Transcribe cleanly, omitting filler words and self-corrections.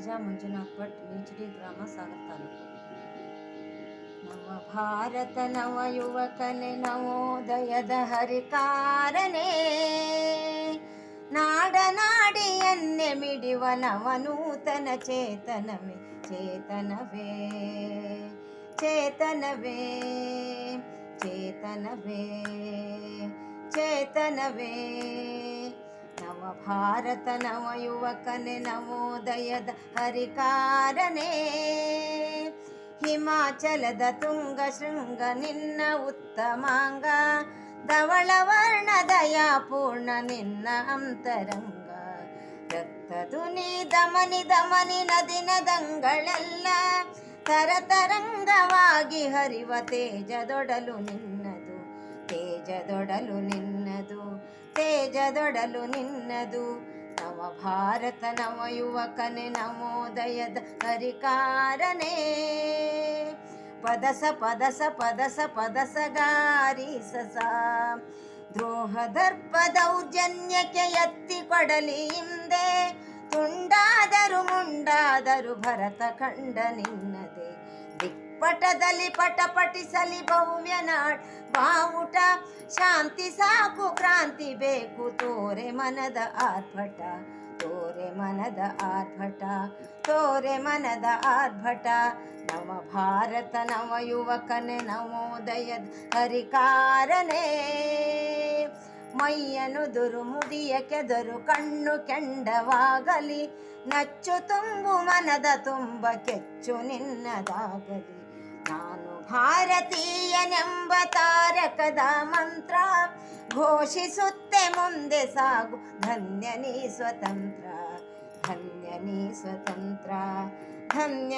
ಶೈಲಜಾ ಮಂಜುನಾಥ್ ಭಟ್, ಮೇಚಡಿ ಗ್ರಾಮ, ಸಾಗರ ತಾಲೂಕು. ನವ ಭಾರತ ನವ ಯುವಕನೆ, ನವೋದಯದ ಹರಿಕಾರನೇ, ನಾಡನಾಡಿಯನ್ನೇ ಮಿಡಿವ ನವನೂತನ ಚೇತನವೇ, ಚೇತನವೇ, ಚೇತನವೇ, ಚೇತನವೇ, ಚೇತನವೇ. ನವ ಭಾರತ ನವ ಯುವಕನೆ, ನವೋದಯದ ಹರಿಕಾರನೇ, ಹಿಮಾಚಲದ ತುಂಗ ಶೃಂಗ ನಿನ್ನ ಉತ್ತಮಾಂಗ, ಧವಳ ವರ್ಣದಯ ಪೂರ್ಣ ನಿನ್ನ ಅಂತರಂಗ, ರಕ್ತದುನಿ ದಮನಿ ದಮನಿ ನದಿನದಂಗಳೆಲ್ಲ ತರತರಂಗವಾಗಿ ಹರಿವ ತೇಜದೊಡಲು ನಿನ್ನದು, ತೇಜದೊಡಲು ನಿನ್ನದು, ತೇಜದೊಡಲು ನಿನ್ನದು. ನವ ಭಾರತ ನವ ಯುವಕನೆ, ನವೋದಯದ ಹರಿಕಾರನೇ, ಪದಸ ಪದಸ ಪದಸ ಪದಸ ಗಾರಿ ಸಸ, ದ್ರೋಹ ದರ್ಪ ದೌರ್ಜನ್ಯಕ್ಕೆ ಎತ್ತಿ ಕೊಡಲಿ ಹಿಂದೆ, ತುಂಡಾದರು ಮುಂಡಾದರು ಭರತ ಕಂಡ ನಿನ್ನದೆ, ದಿಕ್ಪಟದಲ್ಲಿ ಪಟಪಟಿಸಲಿ ಭವ್ಯ ನಾಡ್ ಬಾವುಟ, ಶಾಂತಿ ಸಾಕು ಕ್ರಾಂತಿ ಬೇಕು ತೋರೆ ಮನದ ಆರ್ಭಟ, ತೋರೆ ಮನದ ಆರ್ಭಟ, ತೋರೆ ಮನದ ಆರ್ಭಟ. ನವ ಭಾರತ ನವ ಯುವಕನೆ, ನವೋದಯದ ಹರಿಕಾರನೇ, ಮೈಯನು ದುರುಮುಡಿಯ ಕೆದರು ಕಣ್ಣು ಕೆಂಡವಾಗಲಿ, ನಚ್ಚು ತುಂಬು ಮನದ ತುಂಬ ಕೆಚ್ಚು ನಿನ್ನದಾಗಲಿ, ನಾನು ಭಾರತೀಯನೆಂಬ ತಾರಕದ ಮಂತ್ರ ಘೋಷಿಸುತ್ತೆ ಮುಂದೆ ಸಾಗು, ಧನ್ಯ ನೀ ಸ್ವತಂತ್ರ, ಧನ್ಯ ನೀ ಸ್ವತಂತ್ರ, ಧನ್ಯ